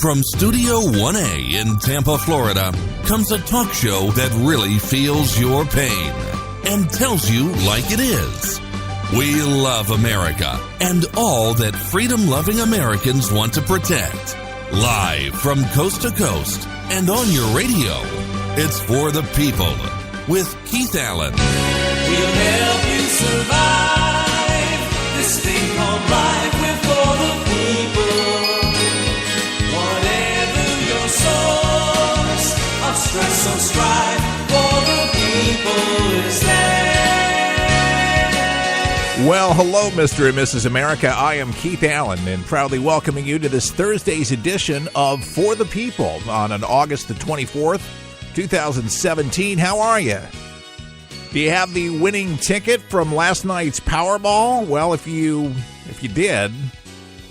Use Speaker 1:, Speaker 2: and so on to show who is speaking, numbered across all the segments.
Speaker 1: From Studio 1A in Tampa, Florida, comes a talk show that really feels your pain and tells you like it is. We love America and all that freedom-loving Americans want to protect. Live from coast to coast and on your radio, it's For the People with Keith Allen.
Speaker 2: We'll help you survive this thing called life. We're for the people. Whatever your source of stress or strife, for the people is there.
Speaker 3: Well, hello, Mr. and Mrs. America. I am Keith Allen and proudly welcoming you to this Thursday's edition of For the People on August the 24th, 2017. How are you? Do you have the winning ticket from last night's Powerball? Well, if you did,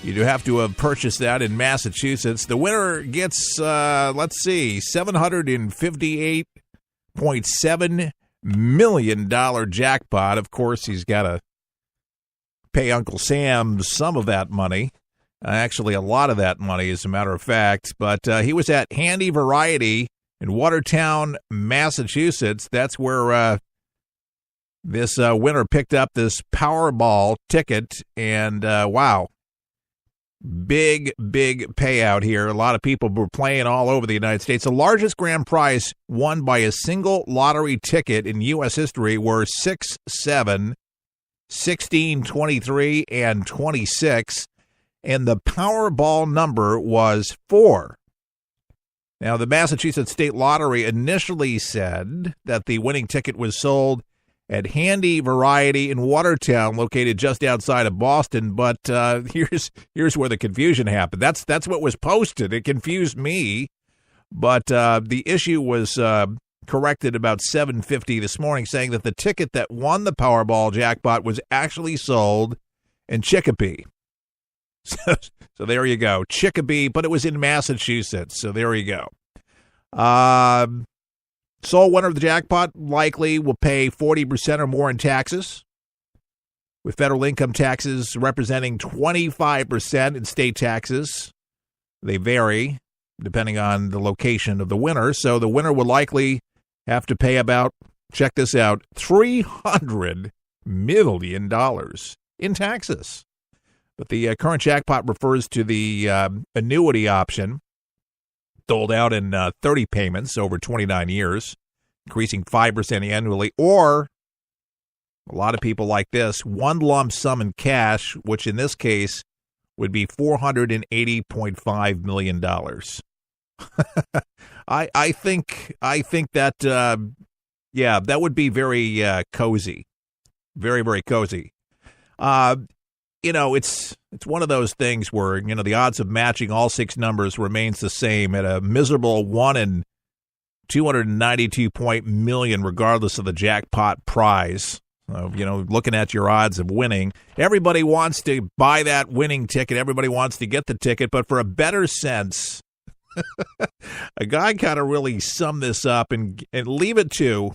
Speaker 3: you do have to have purchased that in Massachusetts. The winner gets, $758.7 million jackpot. Of course, he's got to pay Uncle Sam some of that money. Actually, a lot of that money, as a matter of fact. But he was at Handy Variety in Watertown, Massachusetts. That's where this winner picked up this Powerball ticket, and wow, big payout here. A lot of people were playing all over the United States. The largest grand prize won by a single lottery ticket in U.S. history were 6, 7, 16, 23, and 26, and the Powerball number was 4. Now, the Massachusetts State Lottery initially said that the winning ticket was sold at Handy Variety in Watertown, located just outside of Boston. But here's where the confusion happened. That's what was posted. It confused me. But the issue was corrected about 7:50 this morning, saying that the ticket that won the Powerball jackpot was actually sold in Chicopee. So there you go, Chicopee, but it was in Massachusetts. So there you go. Sole winner of the jackpot likely will pay 40% or more in taxes, with federal income taxes representing 25% in state taxes. They vary depending on the location of the winner. So the winner will likely have to pay about, check this out, $300 million in taxes. But the current jackpot refers to the annuity option, doled out in 30 payments over 29 years, increasing 5% annually, or a lot of people like this, one lump sum in cash, which in this case would be $480.5 million. I think that that would be very cozy, very, very cozy. It's one of those things where, the odds of matching all 6 numbers remains the same at a miserable 1 in 292 million, regardless of the jackpot prize. Looking at your odds of winning, everybody wants to buy that winning ticket. Everybody wants to get the ticket. But for a better sense, a guy kind of really summed this up and leave it to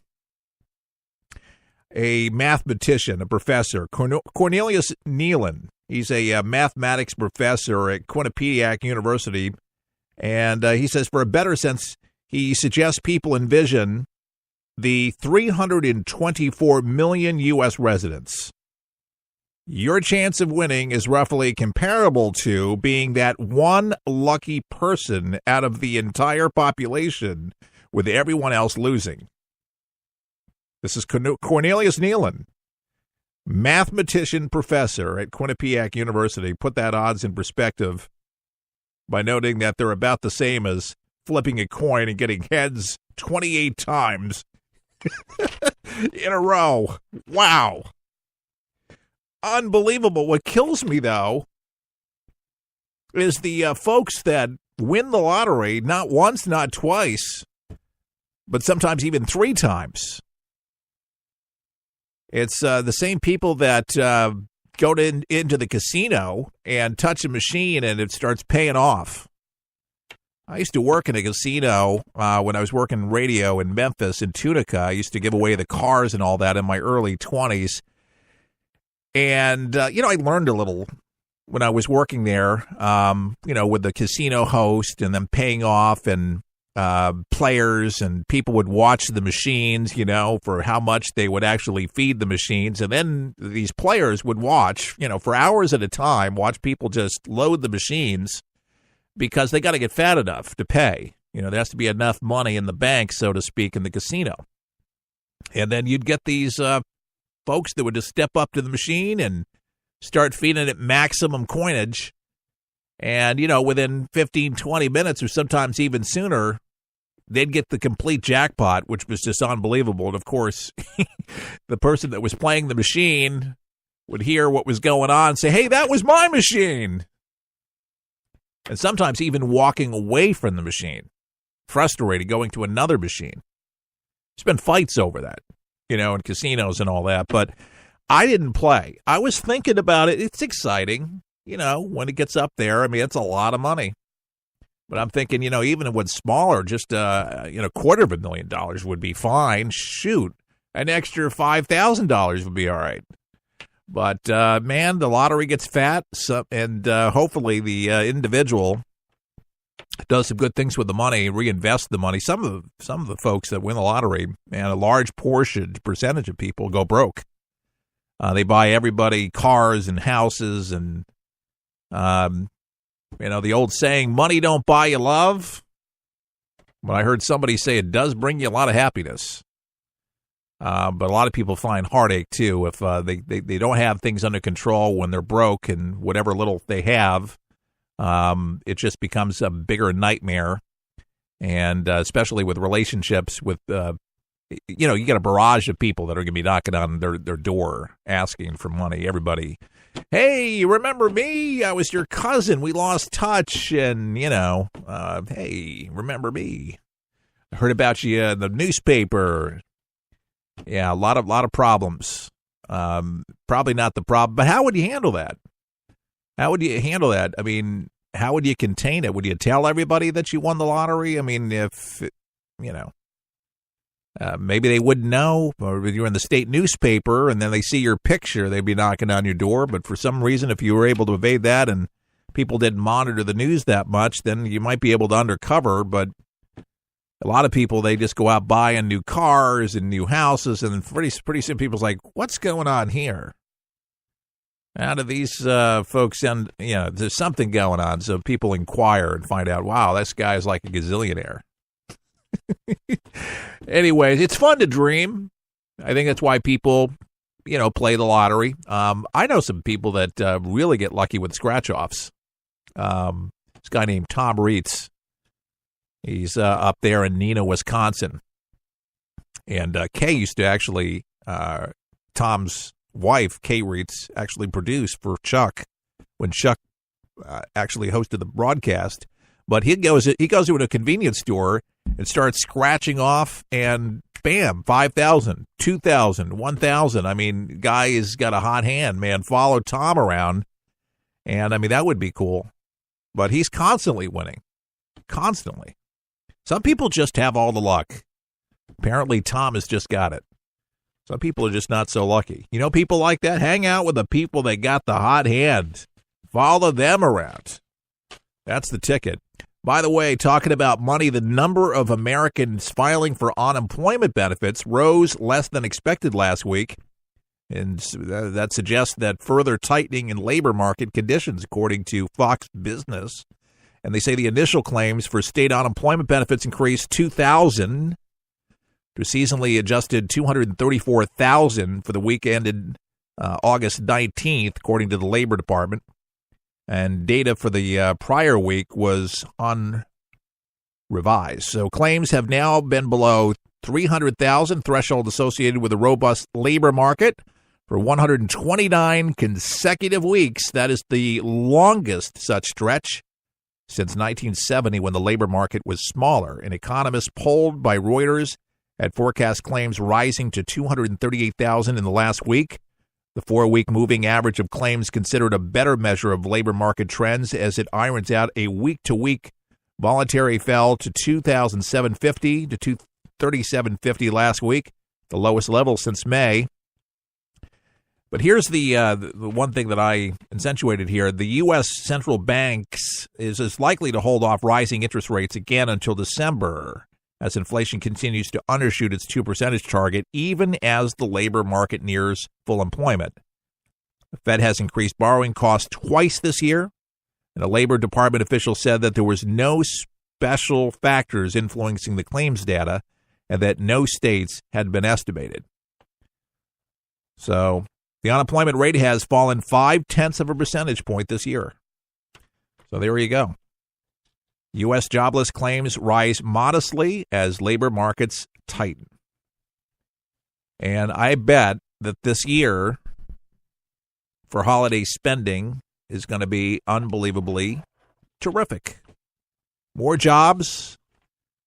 Speaker 3: a mathematician, a professor, Cornelius Nealon. He's a mathematics professor at Quinnipiac University, and he says for a better sense, he suggests people envision the 324 million U.S. residents. Your chance of winning is roughly comparable to being that one lucky person out of the entire population, with everyone else losing. This is Cornelius Nealon, mathematician professor at Quinnipiac University. Put that odds in perspective by noting that they're about the same as flipping a coin and getting heads 28 times in a row. Wow. Unbelievable. What kills me, though, is the folks that win the lottery not once, not twice, but sometimes even 3 times. It's the same people that go into the casino and touch a machine and it starts paying off. I used to work in a casino when I was working radio in Memphis, in Tunica. I used to give away the cars and all that in my early 20s. And, I learned a little when I was working there, with the casino host and them paying off and players and people would watch the machines, for how much they would actually feed the machines. And then these players would watch, for hours at a time, watch people just load the machines because they got to get fat enough to pay. There has to be enough money in the bank, so to speak, in the casino. And then you'd get these folks that would just step up to the machine and start feeding it maximum coinage. And, within 15, 20 minutes or sometimes even sooner, they'd get the complete jackpot, which was just unbelievable. And, of course, the person that was playing the machine would hear what was going on and say, hey, that was my machine. And sometimes even walking away from the machine, frustrated, going to another machine. There's been fights over that, in casinos and all that. But I didn't play. I was thinking about it. It's exciting, when it gets up there. I mean, it's a lot of money. But I'm thinking, even when smaller, just, $250,000 would be fine. Shoot, an extra $5,000 would be all right. But, man, the lottery gets fat, and hopefully the individual does some good things with the money, reinvest the money. Some of the folks that win the lottery, man, a large percentage of people go broke. They buy everybody cars and houses and, the old saying, money don't buy you love. But I heard somebody say it does bring you a lot of happiness. But a lot of people find heartache, too, if they don't have things under control when they're broke, and whatever little they have, it just becomes a bigger nightmare. And especially with relationships with, you get a barrage of people that are going to be knocking on their door asking for money. Everybody, hey, remember me? I was your cousin. We lost touch. And, hey, remember me? I heard about you in the newspaper. Yeah, a lot of problems. Probably not the problem, but how would you handle that? How would you handle that? I mean, how would you contain it? Would you tell everybody that you won the lottery? I mean, if, maybe they wouldn't know, or you're in the state newspaper and then they see your picture, they'd be knocking on your door. But for some reason, if you were able to evade that and people didn't monitor the news that much, then you might be able to undercover. But a lot of people, they just go out buying new cars and new houses, and pretty soon people's like, what's going on here? How do these folks sound, there's something going on. So people inquire and find out, wow, this guy's like a gazillionaire. Anyways, it's fun to dream. I think that's why people, play the lottery. I know some people that really get lucky with scratch-offs. This guy named Tom Reitz. He's up there in Neenah, Wisconsin. And Kay used to actually, Tom's wife, Kay Reitz, actually produced for Chuck when Chuck actually hosted the broadcast. But he goes to a convenience store and starts scratching off, and bam, 5,000, 2,000, 1,000. I mean, guy has got a hot hand, man. Follow Tom around, and I mean, that would be cool. But he's constantly winning, constantly. Some people just have all the luck. Apparently, Tom has just got it. Some people are just not so lucky. People like that? Hang out with the people that got the hot hand. Follow them around. That's the ticket. By the way, talking about money, the number of Americans filing for unemployment benefits rose less than expected last week. And that suggests that further tightening in labor market conditions, according to Fox Business. And they say the initial claims for state unemployment benefits increased 2,000 to seasonally adjusted 234,000 for the week ended August 19th, according to the Labor Department. And data for the prior week was unrevised. So claims have now been below 300,000, threshold associated with a robust labor market, for 129 consecutive weeks. That is the longest such stretch since 1970, when the labor market was smaller. An economist polled by Reuters had forecast claims rising to 238,000 in the last week. The 4-week moving average of claims considered a better measure of labor market trends as it irons out a week-to-week. Voluntary fell to 2,750 to 2,3750 last week, the lowest level since May. But here's the one thing that I accentuated here. The U.S. central banks is likely to hold off rising interest rates again until December as inflation continues to undershoot its 2% target, even as the labor market nears full employment. The Fed has increased borrowing costs twice this year, and a Labor Department official said that there was no special factors influencing the claims data and that no states had been estimated. So the unemployment rate has fallen 0.5 of a percentage point this year. So there you go. U.S. jobless claims rise modestly as labor markets tighten. And I bet that this year for holiday spending is going to be unbelievably terrific. More jobs,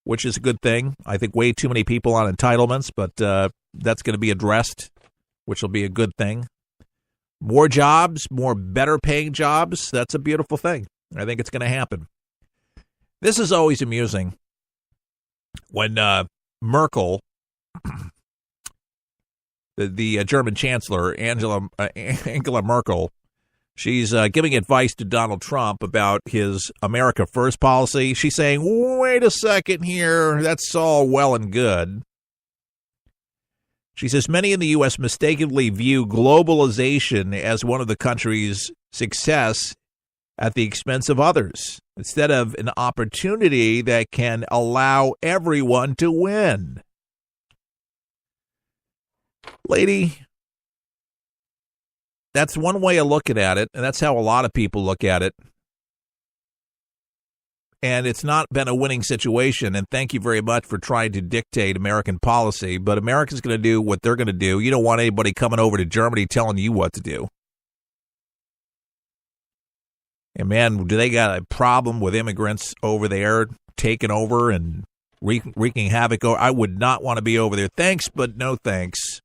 Speaker 3: which is a good thing. I think way too many people on entitlements, but that's going to be addressed, which will be a good thing. More jobs, more better paying jobs. That's a beautiful thing. I think it's going to happen. This is always amusing when Merkel, the German chancellor, Angela Merkel, she's giving advice to Donald Trump about his America First policy. She's saying, wait a second here, that's all well and good. She says many in the U.S. mistakenly view globalization as one of the country's success at the expense of others, instead of an opportunity that can allow everyone to win. Lady, that's one way of looking at it, and that's how a lot of people look at it. And it's not been a winning situation, and thank you very much for trying to dictate American policy, but America's going to do what they're going to do. You don't want anybody coming over to Germany telling you what to do. And, man, do they got a problem with immigrants over there taking over and wreaking havoc? I would not want to be over there. Thanks, but no thanks.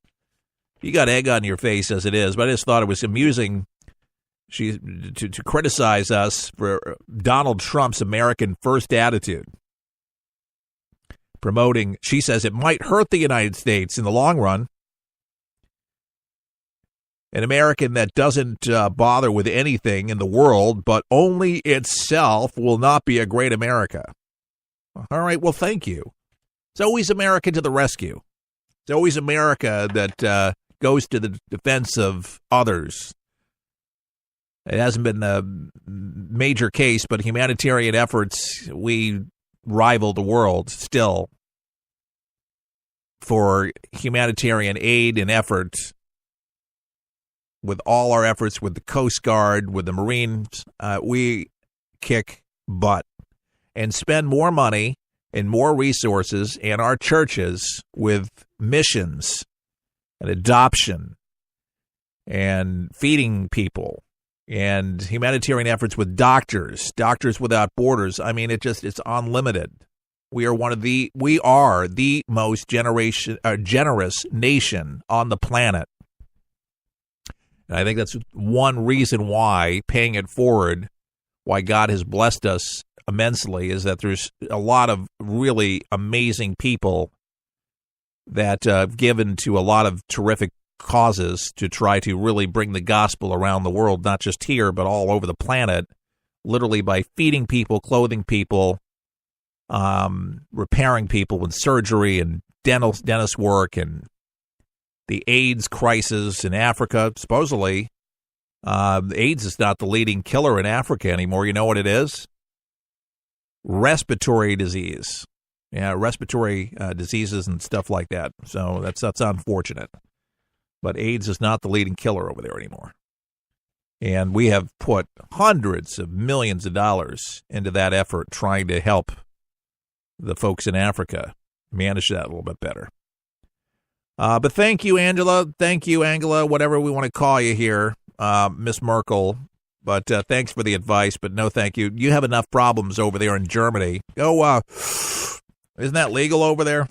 Speaker 3: You got egg on your face as it is, but I just thought it was amusing to criticize us for Donald Trump's American First attitude. Promoting, she says, it might hurt the United States in the long run. An American that doesn't bother with anything in the world but only itself will not be a great America. All right, well, thank you. It's always America to the rescue. It's always America that goes to the defense of others. It hasn't been a major case, but humanitarian efforts, we rival the world still for humanitarian aid and effort. With all our efforts with the Coast Guard, with the Marines, we kick butt and spend more money and more resources in our churches with missions and adoption and feeding people and humanitarian efforts with Doctors Without Borders. I mean, it's unlimited. We are the most generous nation on the planet. And I think that's one reason why paying it forward, why God has blessed us immensely, is that there's a lot of really amazing people that have given to a lot of terrific causes to try to really bring the gospel around the world, not just here, but all over the planet, literally by feeding people, clothing people, repairing people with surgery and dentist work, and the AIDS crisis in Africa. Supposedly, AIDS is not the leading killer in Africa anymore. You know what it is? Respiratory disease. Yeah, respiratory diseases and stuff like that. So that's unfortunate. But AIDS is not the leading killer over there anymore. And we have put hundreds of millions of dollars into that effort trying to help the folks in Africa manage that a little bit better. But thank you, Angela. Thank you, Angela, whatever we want to call you here, Miss Merkel. But thanks for the advice, but no thank you. You have enough problems over there in Germany. Oh, isn't that legal over there?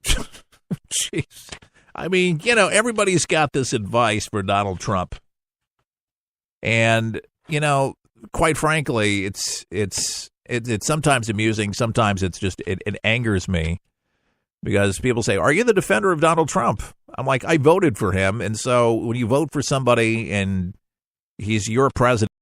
Speaker 3: Jeez. I mean, you know, everybody's got this advice for Donald Trump. And, you know, quite frankly, it's sometimes amusing. Sometimes it's just, it angers me. Because people say, are you the defender of Donald Trump? I'm like, I voted for him. And so when you vote for somebody and he's your president,